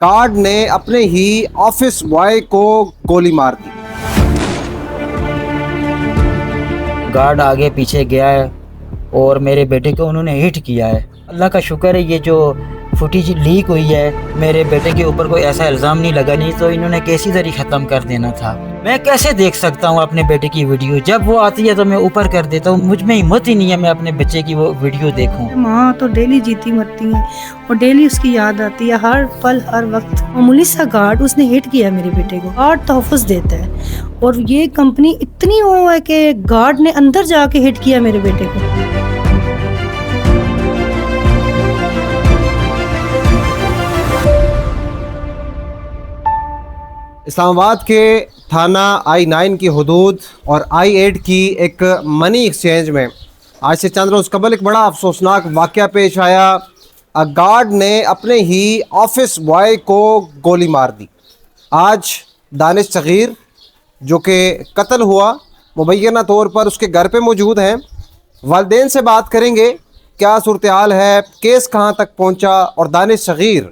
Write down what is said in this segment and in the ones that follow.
Guard ने अपने ही office boy को गोली मार दी। गार्ड आगे पीछे गया है और मेरे बेटे को उन्होंने हिट किया है। अल्लाह का शुक्र है ये जो फुटेज लीक हुई है, मेरे बेटे के ऊपर कोई ऐसा इल्ज़ाम नहीं लगा, नहीं तो इन्होंने कैसी तरी ख़त्म कर देना था। मैं कैसे देख सकता हूँ अपने बेटे की वीडियो? जब वो आती है तो मैं ऊपर कर देता हूँ, मुझ में हिम्मत ही नहीं है मैं अपने बच्चे की वो वीडियो देखूँ। माँ तो डेली जीती मरती है और डेली उसकी याद आती है हर पल हर वक्त। मामूली सा गार्ड उसने हिट किया मेरे बेटे को। गार्ड तोहफ़्ज़ देता है और ये कंपनी इतनी वो है कि गार्ड ने अंदर जाके हिट किया मेरे बेटे को। इस्लामाबाद के थाना I-9 की हदूद और I-8 की एक मनी एक्सचेंज में आज से चंद रोज़ कबल एक बड़ा अफसोसनाक वाक़या पेश आया। गार्ड ने अपने ही ऑफिस बॉय को गोली मार दी। आज दानिश सगीर जो कि कत्ल हुआ मुबैना तौर पर उसके घर पे मौजूद हैं। वालिदैन से बात करेंगे क्या सूरत हाल है, केस कहाँ तक पहुँचा और दानिश सगीर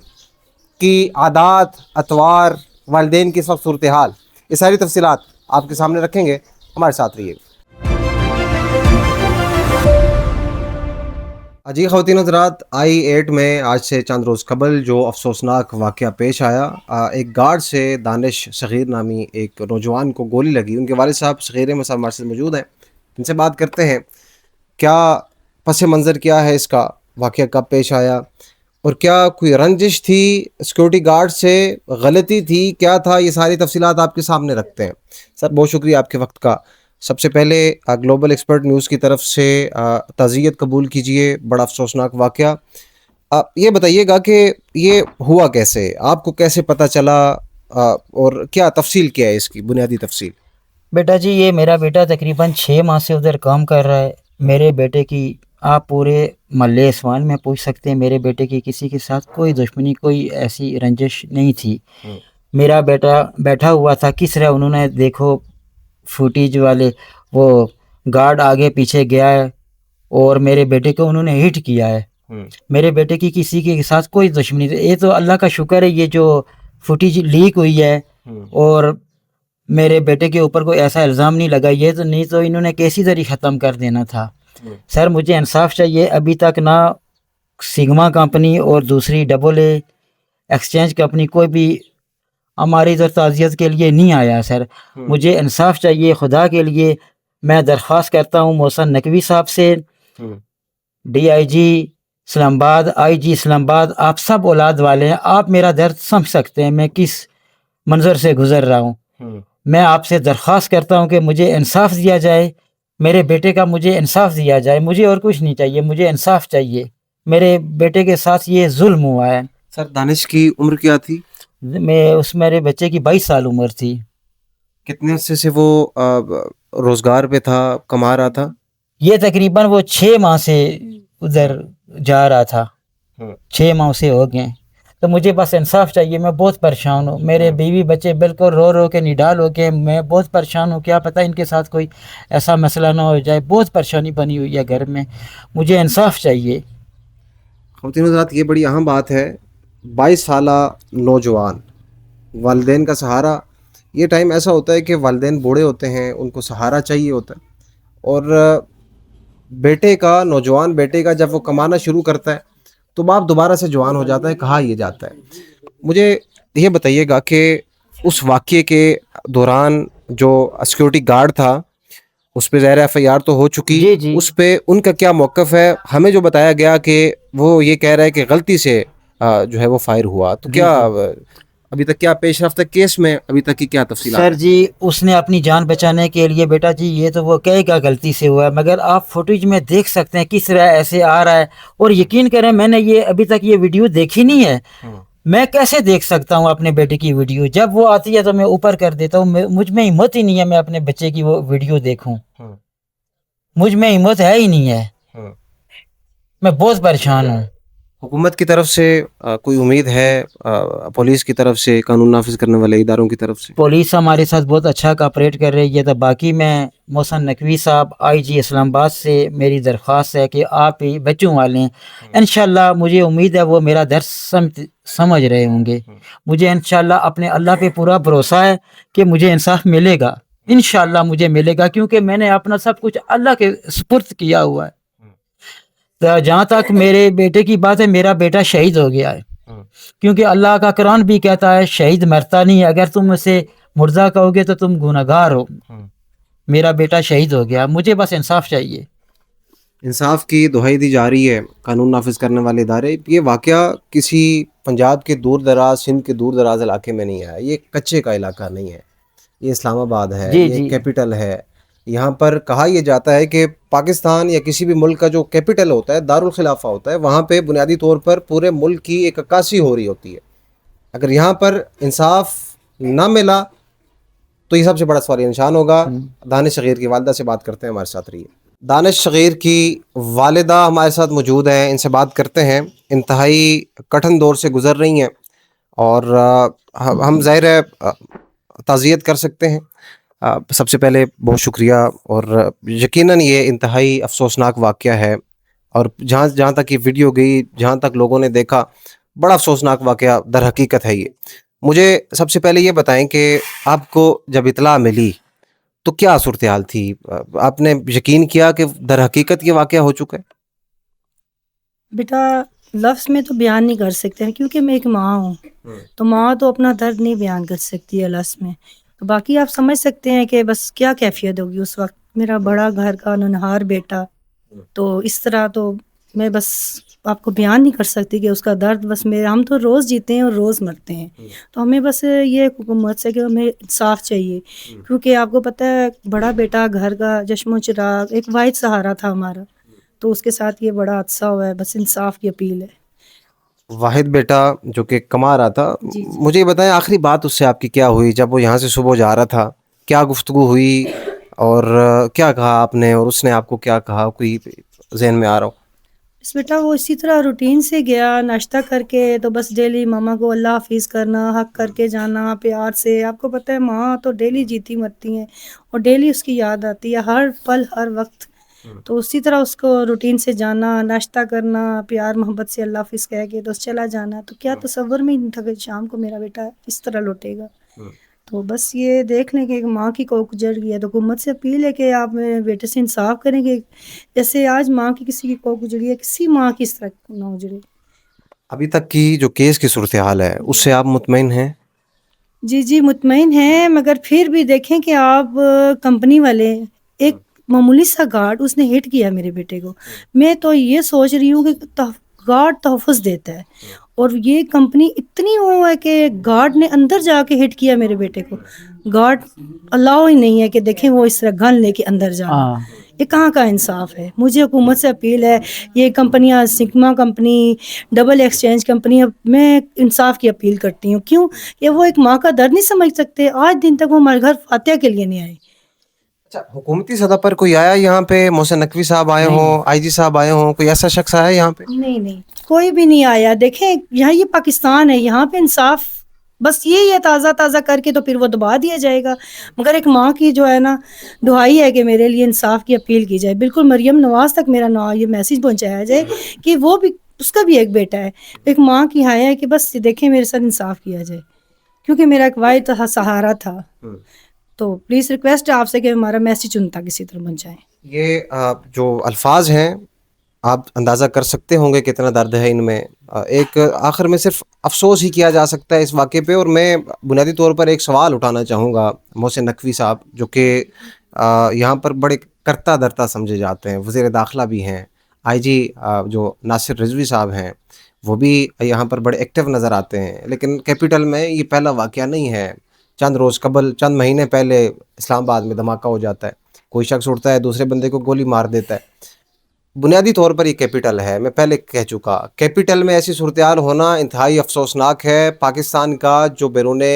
की आदात अतवार वालिदैन की सब सूरत हाल, ये सारी तफसीलात आपके सामने रखेंगे। हमारे साथ रहिए। अजी ख़वातीन हज़रात, I-8 में आज से चंद रोज़ कबल जो अफसोसनाक वाक़या पेश आया, एक गार्ड से दानिश सगीर नामी एक नौजवान को गोली लगी। उनके वालिद साहब सगीर मसाब हमारे साथ मौजूद हैं, इनसे बात करते हैं क्या पस मंज़र क्या है, इसका वाक़या कब पेश आया और क्या कोई रंजिश थी सिक्योरिटी गार्ड से, गलती थी, क्या था, ये सारी तफसीलात आपके सामने रखते हैं। सर बहुत शुक्रिया आपके वक्त का। सबसे पहले ग्लोबल एक्सपर्ट न्यूज़ की तरफ से ताज़ियत कबूल कीजिए, बड़ा अफसोसनाक वाक़या। ये बताइएगा कि ये हुआ कैसे, आपको कैसे पता चला और क्या तफसील क्या है इसकी बुनियादी तफसील? बेटा जी, ये मेरा बेटा तकरीबन 6 माह से उधर काम कर रहा है। मेरे बेटे की आप पूरे महल्ले इसवान में पूछ सकते हैं, मेरे बेटे की किसी के साथ कोई दुश्मनी, कोई ऐसी रंजिश नहीं थी। मेरा बेटा बैठा हुआ था, किस तरह उन्होंने देखो फुटेज वाले, वो गार्ड आगे पीछे गया है और मेरे बेटे को उन्होंने हिट किया है। मेरे बेटे की किसी के साथ कोई दुश्मनी नहीं। ये तो अल्लाह का शुक्र है ये जो फुटेज लीक हुई है और मेरे बेटे के ऊपर कोई ऐसा इल्ज़ाम नहीं लगा, ये तो नहीं तो इन्होंने कैसी तरी ख़त्म कर देना था। सर मुझे इंसाफ चाहिए। अभी तक ना सिग्मा कंपनी और दूसरी AA एक्सचेंज कंपनी कोई भी हमारी इधर ताज़ियत के लिए नहीं आया। सर मुझे इंसाफ चाहिए, खुदा के लिए मैं दरख्वास्त करता हूँ मोहसिन नकवी साहब से, DIG इस्लामाबाद, IG इस्लामाबाद, आप सब औलाद वाले हैं, आप मेरा दर्द समझ सकते हैं मैं किस मंजर से गुजर रहा हूँ। मैं आपसे दरख्वास्त करता हूँ कि मुझे इंसाफ दिया जाए, मेरे बेटे का मुझे इंसाफ दिया जाए। मुझे और कुछ नहीं चाहिए, मुझे इंसाफ चाहिए। मेरे बेटे के साथ ये जुल्म हुआ है। सर दानिश की उम्र क्या थी? मेरे बच्चे की 22 साल उम्र थी। कितने अरसे से वो रोज़गार पे था, कमा रहा था? ये तकरीबन वो 6 माह से उधर जा रहा था, 6 माह से हो गए। तो मुझे बस इंसाफ चाहिए, मैं बहुत परेशान हूँ। मेरे बीवी बच्चे बिल्कुल रो रो के निडाल हो गए, मैं बहुत परेशान हूँ। क्या पता इनके साथ कोई ऐसा मसला ना हो जाए, बहुत परेशानी बनी हुई है घर में, मुझे इंसाफ चाहिए। ख़वातीन हज़रात, ये बड़ी अहम बात है। 22 साला नौजवान, वालिदैन का सहारा। ये टाइम ऐसा होता है कि वालिदैन बूढ़े होते हैं, उनको सहारा चाहिए होता है और बेटे का, नौजवान बेटे का जब वो कमाना शुरू करता है तो बाप दोबारा से जवान हो जाता है, कहा ये जाता है। मुझे ये बताइएगा कि उस वाक़ये के दौरान जो सिक्योरिटी गार्ड था उस पे ज़ाहिर FIR तो हो चुकी, जी। उस पे उनका क्या मौक़िफ़ है? हमें जो बताया गया कि वो ये कह रहा है कि गलती से जो है वो फायर हुआ, तो क्या अभी तक क्या पेश रफ्त है केस में, अभी तक की क्या तफसीलात सर है? जी, उसने अपनी जान बचाने के लिए, बेटा जी ये तो वो कहेगा गलती से हुआ है, मगर आप फुटेज में देख सकते हैं किस तरह ऐसे आ रहा है। और यकीन करें मैंने ये अभी तक ये वीडियो देखी नहीं है। मैं कैसे देख सकता हूँ अपने बेटे की वीडियो? जब वो आती है तो मैं ऊपर कर देता हूँ, मुझ में हिम्मत ही नहीं है मैं अपने बच्चे की वो वीडियो देखूं। मुझ में हिम्मत है ही नहीं है, मैं बहुत परेशान हूँ। हुकूमत की तरफ से कोई उम्मीद है, पुलिस की तरफ से, कानून नाफिज करने वाले इदारों की तरफ से? पुलिस हमारे साथ बहुत अच्छा कॉपरेट कर रही है। तो बाकी मैं मोहसन नकवी साहब आईजी इस्लामाबाद से मेरी दरख्वास्त है कि आप ही बच्चों वाले हैं, इंशाल्लाह मुझे उम्मीद है वो मेरा दर्द समझ रहे होंगे। मुझे इंशाल्लाह अपने अल्लाह पे पूरा भरोसा है कि मुझे इंसाफ मिलेगा, इंशाल्लाह मुझे मिलेगा, क्योंकि मैंने अपना सब कुछ अल्लाह के सुपुर्द किया हुआ है। तो जहाँ तक मेरे बेटे की बात है, मेरा बेटा शहीद हो गया है, क्योंकि अल्लाह का कुरान भी कहता है शहीद मरता नहीं है, अगर तुम उसे मुर्दा कहोगे तो तुम गुनहगार हो। मेरा बेटा शहीद हो गया, मुझे बस इंसाफ चाहिए। इंसाफ की दुहाई दी जा रही है कानून नाफिज करने वाले इदारे। ये वाक़या किसी पंजाब के दूर दराज, सिंध के दूर दराज इलाके में नहीं है, ये कच्चे का इलाका नहीं है, ये इस्लामाबाद है, जी, ये जी। कैपिटल है। यहाँ पर कहा यह जाता है कि पाकिस्तान या किसी भी मुल्क का जो कैपिटल होता है, दारुल खिलाफा होता है, वहाँ पे बुनियादी तौर पर पूरे मुल्क की एक अक्कासी हो रही होती है। अगर यहाँ पर इंसाफ ना मिला तो ये सबसे बड़ा सवाल निशान होगा। दानिश सगीर की वालिदा से बात करते हैं, हमारे साथ रहिए। दानिश सगीर की वालिदा हमारे साथ मौजूद हैं, इनसे बात करते हैं। इंतहाई कठिन दौर से गुज़र रही हैं और हम ज़ाहिर है ताज़ियत कर सकते हैं। सबसे पहले बहुत शुक्रिया, और यकीनन ये इंतहाई अफसोसनाक वाक़या है, और जहाँ तक ये वीडियो गई, जहाँ तक लोगों ने देखा, बड़ा अफसोसनाक वाक़या दर हकीकत है ये। मुझे सबसे पहले ये बताएं कि आपको जब इतला मिली तो क्या सूरत हाल थी? आपने यकीन किया कि दर हकीकत ये वाक़या हो चुका है? बेटा लफ्ज़ में तो बयान नहीं कर सकते हैं, क्योंकि मैं एक माँ हूँ, तो माँ तो अपना दर्द नहीं बयान कर सकती है लफ्ज़ में। तो बाकी आप समझ सकते हैं कि बस क्या कैफियत होगी उस वक्त। मेरा बड़ा घर का नन्हार बेटा, तो इस तरह तो मैं बस आपको बयान नहीं कर सकती कि उसका दर्द बस मेरे, हम तो रोज़ जीते हैं और रोज़ मरते हैं। तो हमें बस ये हुकूमत से कि हमें इंसाफ चाहिए, क्योंकि आपको पता है बड़ा बेटा घर का चश्मो चिराग, एक वाहिद सहारा था हमारा, तो उसके साथ ये बड़ा हादसा हुआ है। बस इंसाफ की अपील है। वाहिद बेटा जो कि कमा रहा था, जी, जी। मुझे ये बताएं आखिरी बात उससे आपकी क्या हुई जब वो यहाँ से सुबह जा रहा था? क्या गुफ्तगू हुई और क्या कहा आपने, और उसने आपको क्या कहा? कोई जहन में आ रहा हो? बस बेटा वो इसी तरह रूटीन से गया, नाश्ता करके, तो बस डेली मामा को अल्लाह हाफिज़ करना, हक करके जाना प्यार से। आपको पता है माँ तो डेली जीती मरती हैं और डेली उसकी याद आती है, हर पल हर वक्त। तो उसी तरह उसको रूटीन से जाना, नाश्ता करना, प्यार मोहब्बत से अल्लाह हाफिज़ कह के तो चला जाना। तो क्या तसव्वुर में ही नहीं था कि शाम को मेरा बेटा इस तरह लौटेगा। तो बस ये देख लें कि एक माँ की कोख उजड़ गई है, तो हुकूमत से अपील है कि आप मेरे बेटे से इंसाफ करेंगे। जैसे आज माँ की किसी की कोख उजड़ी है, किसी माँ की इस तरह ना उजड़े। अभी तक की जो केस की सूरत हाल है उससे आप मुतमईन हैं? जी, जी, मुतमईन हैं, मगर फिर भी देखें कि आप कंपनी वाले, एक मामूली सा गार्ड उसने हिट किया मेरे बेटे को। मैं तो ये सोच रही हूँ कि गार्ड तहफ़्फ़ुज़ देता है, और ये कंपनी इतनी वो है कि गार्ड ने अंदर जाके हिट किया मेरे बेटे को। गार्ड अलाउ ही नहीं है कि देखें वो इस तरह गन लेके अंदर जाना। हाँ, ये कहाँ का इंसाफ है? मुझे हुकूमत से अपील है, ये कंपनियाँ sigma company, double exchange company, मैं इंसाफ की अपील करती हूँ। क्यों? ये वो एक माँ का दर्द नहीं समझ सकते? आज दिन तक वो हमारे घर फातिहा के लिए नहीं आए। अच्छा, हुकूमती सतह पर कोई आया यहाँ पे? मोहसिन नकवी साहब आए नहीं। हों, आईजी साहब आए हों, कोई ऐसा शख्स आया यहाँ पे? नहीं, नहीं, कोई भी नहीं आया। देखें यहाँ ये पाकिस्तान है, यहाँ पे इंसाफ बस यही है, ताज़ा करके तो फिर वो दबा दिया जाएगा। मगर एक माँ की जो है ना दुहाई है कि मेरे लिए इंसाफ की अपील की जाए। बिल्कुल मरियम नवाज़ तक मेरा ना ये मैसेज पहुँचाया जाए कि वो भी, उसका भी एक बेटा है। एक माँ की हाय है कि बस देखें मेरे साथ इंसाफ किया जाए, क्योंकि मेरा एक वाहिद सहारा था। तो प्लीज़ रिक्वेस्ट है आपसे कि हमारा मैसेज उन तक किसी तरह पहुँचाएँ। ये जो अल्फाज हैं आप अंदाज़ा कर सकते होंगे कितना दर्द है इनमें। एक आखिर में सिर्फ अफसोस ही किया जा सकता है इस वाक़े पे, और मैं बुनियादी तौर पर एक सवाल उठाना चाहूँगा मोहसिन नकवी साहब, जो कि यहाँ पर बड़े करता धरता समझे जाते हैं, वज़ीर दाखिला भी हैं, आईजी जो नासिर रिजवी साहब हैं वो भी यहाँ पर बड़े एक्टिव नज़र आते हैं, लेकिन कैपिटल में ये पहला वाक़या नहीं है। चंद रोज़ कबल, चंद महीने पहले इस्लामाबाद में धमाका हो जाता है, कोई शख्स उठता है दूसरे बंदे को गोली मार देता है। बुनियादी तौर पर ये कैपिटल है, मैं पहले कह चुका, कैपिटल में ऐसी सूरत हाल होना इंतहाई अफसोसनाक है। पाकिस्तान का जो बैरूने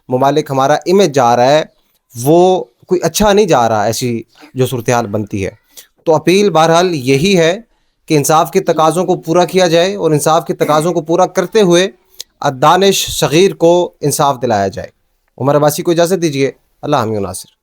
ममालिक हमारा इमेज जा रहा है वो कोई अच्छा नहीं जा रहा, ऐसी जो सूरत हाल बनती है। तो अपील बहरहाल यही है کہ انصاف کے تقاضوں کو پورا کیا جائے اور انصاف کے تقاضوں کو پورا کرتے ہوئے دانش صغیر کو انصاف دلایا جائے۔ عمر عباسی کو اجازت دیجیے، اللہ حامی و ناصر۔